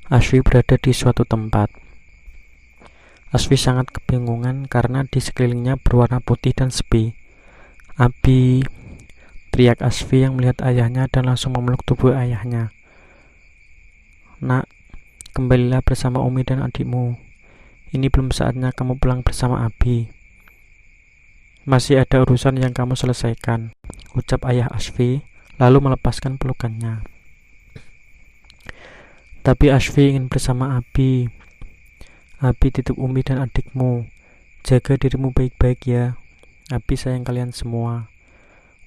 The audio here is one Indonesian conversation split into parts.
Asfi berada di suatu tempat. Asfi sangat kebingungan karena di sekelilingnya berwarna putih dan sepi. Abi, teriak Asfi yang melihat ayahnya dan langsung memeluk tubuh ayahnya. Nak, kembalilah bersama Umi dan adikmu. Ini belum saatnya kamu pulang bersama Abi. Masih ada urusan yang kamu selesaikan, ucap ayah Asfi, lalu melepaskan pelukannya. Tapi Asfi ingin bersama Abi. Abi, titip Umi dan adikmu. Jaga dirimu baik-baik ya. Abi sayang kalian semua,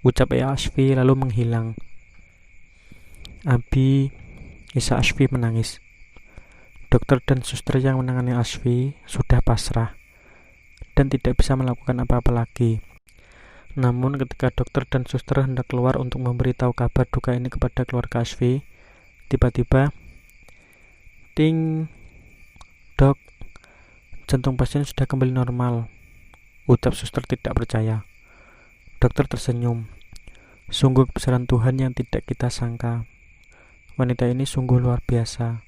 ucap ayah Asfi lalu menghilang. Abi, isak Asfi menangis. Dokter dan suster yang menangani Asfi sudah pasrah dan tidak bisa melakukan apa-apa lagi. Namun ketika dokter dan suster hendak keluar untuk memberitahu kabar duka ini kepada keluarga Asfi, tiba-tiba, ting, dok, jantung pasien sudah kembali normal, ucap suster tidak percaya. Dokter tersenyum. Sungguh kebesaran Tuhan yang tidak kita sangka. Wanita ini sungguh luar biasa,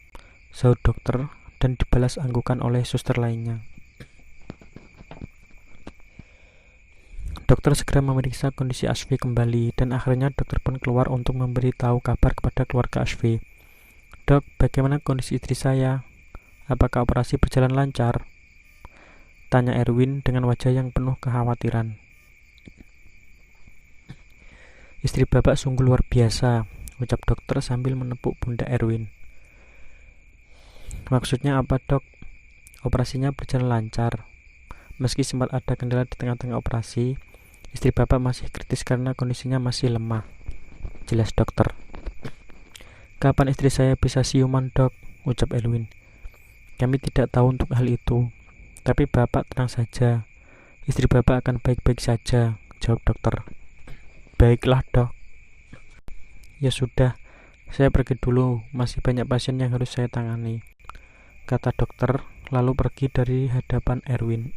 sahut dokter dan dibalas anggukan oleh suster lainnya. Dokter segera memeriksa kondisi Asfi kembali dan akhirnya dokter pun keluar untuk memberitahu kabar kepada keluarga Asfi. Dok, bagaimana kondisi istri saya? Apakah operasi berjalan lancar? Tanya Erwin dengan wajah yang penuh kekhawatiran. Istri bapak sungguh luar biasa, ucap dokter sambil menepuk pundak Erwin. Maksudnya apa, dok? Operasinya berjalan lancar. Meski sempat ada kendala di tengah-tengah operasi, istri bapak masih kritis karena kondisinya masih lemah, jelas dokter. Kapan istri saya bisa siuman, dok? Ucap Erwin. Kami tidak tahu untuk hal itu, tapi bapak tenang saja. Istri bapak akan baik-baik saja, jawab dokter. Baiklah, dok. Ya sudah, saya pergi dulu, masih banyak pasien yang harus saya tangani, kata dokter, lalu pergi dari hadapan Erwin.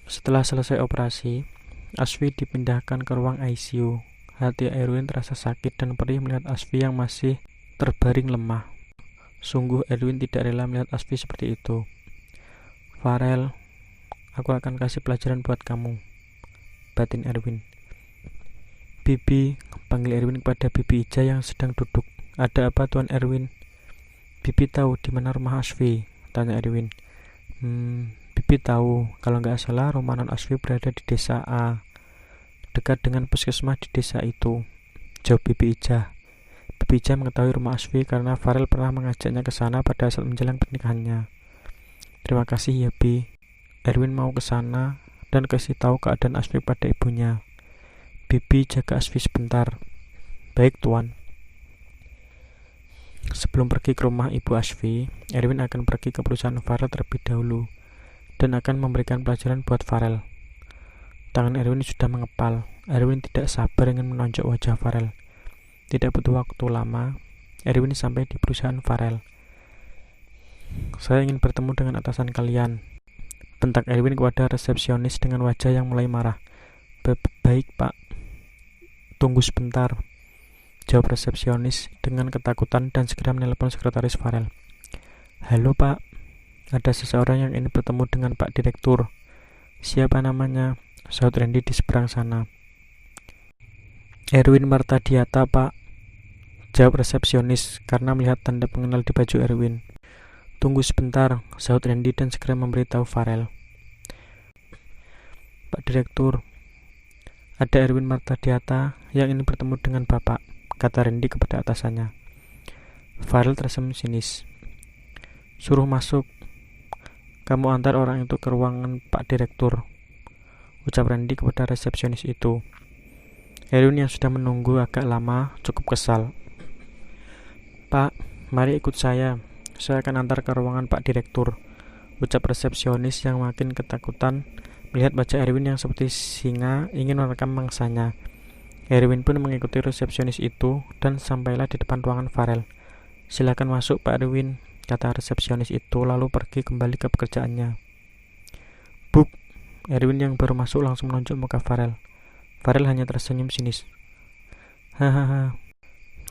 Setelah selesai operasi, Asfi dipindahkan ke ruang ICU. Hati Erwin terasa sakit dan perih melihat Asfi yang masih terbaring lemah. Sungguh Erwin tidak rela melihat Asfi seperti itu. Farel, aku akan kasih pelajaran buat kamu, batin Erwin. Bibi, panggil Erwin kepada Bibi Ija yang sedang duduk. Ada apa, Tuan Erwin? Bibi tahu di mana rumah Asfi, tanya Erwin. Bibi tahu, kalau nggak salah rumah non Asfi berada di desa A, dekat dengan puskesmas di desa itu, jawab Bibi Ija. Bibi Ija mengetahui rumah Asfi karena Farel pernah mengajaknya ke sana pada saat menjelang pernikahannya. Terima kasih ya, Bi. Erwin mau ke sana dan kasih tahu keadaan Asfi pada ibunya. Bibi jaga Asfi sebentar. Baik, Tuan. Sebelum pergi ke rumah ibu Asfi, Erwin akan pergi ke perusahaan Farel terlebih dahulu dan akan memberikan pelajaran buat Farel. Tangan Erwin sudah mengepal. Erwin tidak sabar ingin menonjok wajah Farel. Tidak butuh waktu lama, Erwin sampai di perusahaan Farel. Saya ingin bertemu dengan atasan kalian, bentak Erwin kepada resepsionis dengan wajah yang mulai marah. Baik, Pak. Tunggu sebentar, jawab resepsionis dengan ketakutan dan segera menelpon sekretaris Farel. Halo, Pak. Ada seseorang yang ingin bertemu dengan Pak Direktur. Siapa namanya? Sahut Randy di seberang sana. Erwin Martadiata, Pak, jawab resepsionis karena melihat tanda pengenal di baju Erwin. Tunggu sebentar, sahut Randy dan segera memberitahu Farel. Pak Direktur, ada Erwin Martadiata yang ingin bertemu dengan Bapak, kata Randy kepada atasannya. Farel tersenyum sinis. Suruh masuk. Kamu antar orang itu ke ruangan Pak Direktur, ucap Randy kepada resepsionis itu. Erwin yang sudah menunggu agak lama cukup kesal. Pak, mari ikut saya. Saya akan antar ke ruangan Pak Direktur, ucap resepsionis yang makin ketakutan melihat wajah Erwin yang seperti singa ingin merekam mangsanya. Erwin pun mengikuti resepsionis itu dan sampailah di depan ruangan Farel. Silakan masuk, Pak Erwin, kata resepsionis itu lalu pergi kembali ke pekerjaannya. Buk, Erwin yang baru masuk langsung menunjuk muka Farel. Farel hanya tersenyum sinis. Hahaha,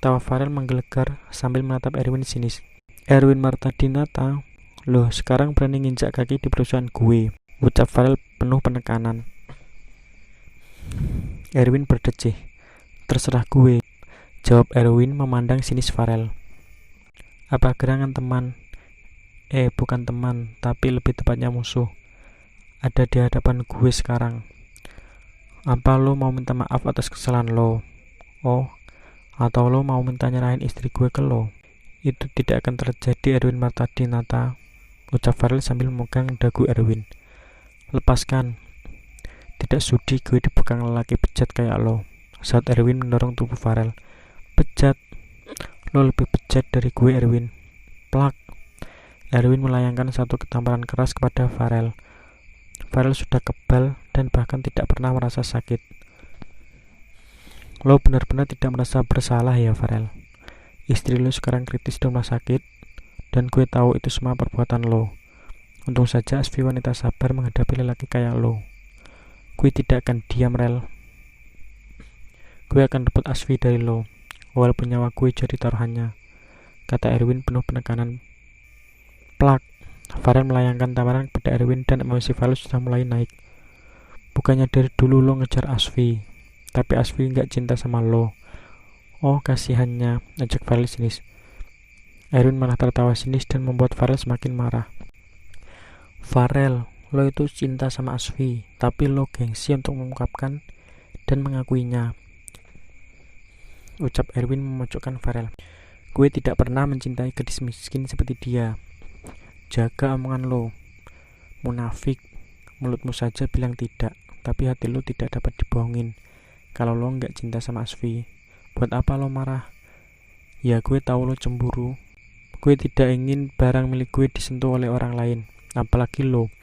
Tawa Farel menggelegar sambil menatap Erwin sinis. Erwin Martadinata, loh sekarang berani nginjak kaki di perusahaan gue, ucap Farel penuh penekanan. Erwin berdecih. Terserah gue, jawab Erwin memandang sinis Farel. Apa gerangan teman? Bukan teman, tapi lebih tepatnya musuh. Ada di hadapan gue sekarang. Apa lo mau minta maaf atas kesalahan lo? Oh, atau lo mau minta nyerahin istri gue ke lo? Itu tidak akan terjadi, Erwin Martadinata, ucap Farel sambil memegang dagu Erwin. Lepaskan. Tidak sudi gue dibekang lelaki bejat kayak lo, saat Erwin mendorong tubuh Farel. Bejat? Lo lebih bejat dari gue, Erwin. Plak. Erwin melayangkan satu ketamparan keras kepada Farel. Farel sudah kebal dan bahkan tidak pernah merasa sakit. Lo benar-benar tidak merasa bersalah ya, Farel? Istri lo sekarang kritis di rumah sakit, dan gue tahu itu semua perbuatan lo. Untung saja Asfi wanita sabar menghadapi lelaki kayak lo. Gue tidak akan diam, Rel. Gue akan rebut Asfi dari lo, walaupun nyawa gue jadi taruhannya, kata Erwin penuh penekanan. Plak. Farel melayangkan tawaran kepada Erwin dan emosi Farel sudah mulai naik. Bukannya dari dulu lo ngejar Asfi, tapi Asfi nggak cinta sama lo. Oh, kasihannya, ajak Farel sinis. Erwin malah tertawa sinis dan membuat Farel semakin marah. Farel, lo itu cinta sama Asfi, tapi lo gengsi untuk mengungkapkan dan mengakuinya, ucap Erwin memojokkan Farel. Gue tidak pernah mencintai gadis miskin seperti dia. Jaga omongan lo, munafik. Mulutmu saja bilang tidak, tapi hati lo tidak dapat dibohongin. Kalau lo nggak cinta sama Asfi, buat apa lo marah? Ya gue tahu lo cemburu. Gue tidak ingin barang milik gue disentuh oleh orang lain, apalagi lo,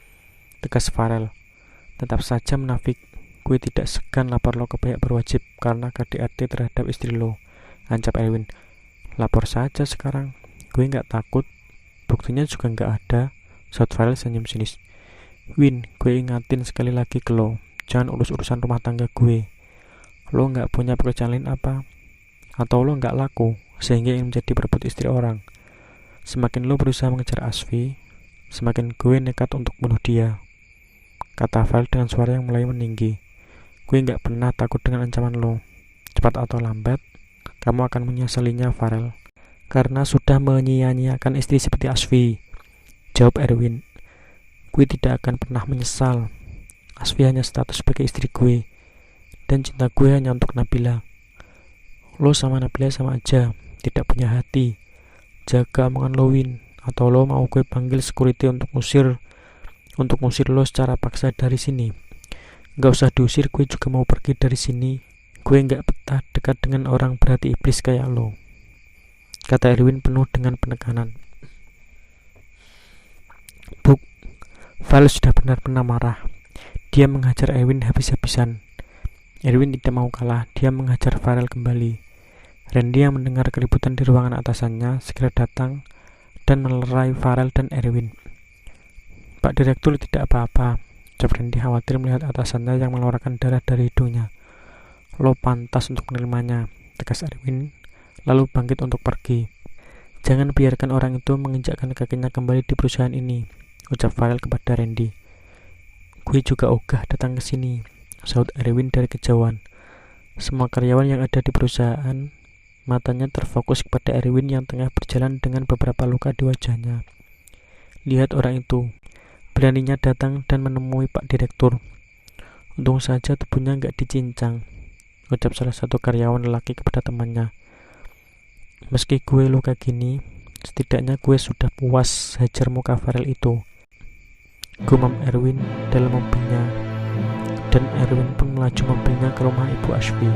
tegas Farel. Tetap saja munafik. Gue tidak segan lapor lo ke pihak berwajib karena KDRT terhadap istri lo, ancap Erwin. Lapor saja sekarang, gue nggak takut. Buktinya juga nggak ada, saut Farel senyum sinis. Win, gue ingatin sekali lagi ke lo, jangan urus urusan rumah tangga gue. Lo nggak punya pekerjaan lain apa? Atau lo nggak laku sehingga ingin menjadi perebut istri orang? Semakin lo berusaha mengejar Asfi, semakin gue nekat untuk bunuh dia, kata Farel dengan suara yang mulai meninggi. Gue nggak pernah takut dengan ancaman lo. Cepat atau lambat, kamu akan menyesalinya, Farel. Karena sudah menyia-nyiakan istri seperti Asfi, jawab Erwin. Gue tidak akan pernah menyesal. Asfi hanya status sebagai istri gue, dan cinta gue hanya untuk Nabila. Lo sama Nabila sama aja, tidak punya hati. Jaga omongan lo, Win, atau lo mau gue panggil security untuk ngusir lo secara paksa dari sini. Gak usah diusir, gue juga mau pergi dari sini. Gue gak betah dekat dengan orang berhati iblis kayak lo, kata Erwin penuh dengan penekanan. Buk, Farel sudah benar-benar marah. Dia menghajar Erwin habis-habisan. Erwin tidak mau kalah, dia menghajar Farel kembali. Randy yang mendengar keributan di ruangan atasannya segera datang dan melerai Farel dan Erwin. Pak Direktur tidak apa-apa, ucap Randy khawatir melihat atasannya yang mengeluarkan darah dari hidungnya. Lo pantas untuk menerimanya, tegas Erwin, lalu bangkit untuk pergi. Jangan biarkan orang itu menginjakkan kakinya kembali di perusahaan ini, ucap Farel kepada Randy. Gue juga ogah datang ke sini, saut Erwin dari kejauhan. Semua karyawan yang ada di perusahaan matanya terfokus kepada Erwin yang tengah berjalan dengan beberapa luka di wajahnya. Lihat orang itu, beraninya datang dan menemui Pak Direktur. Untung saja tubuhnya nggak dicincang, ucap salah satu karyawan lelaki kepada temannya. Meski gue luka gini, setidaknya gue sudah puas hajar muka Farel itu, gumam Erwin dalam mobilnya, dan Erwin pun melaju mobilnya ke rumah Ibu Asfi.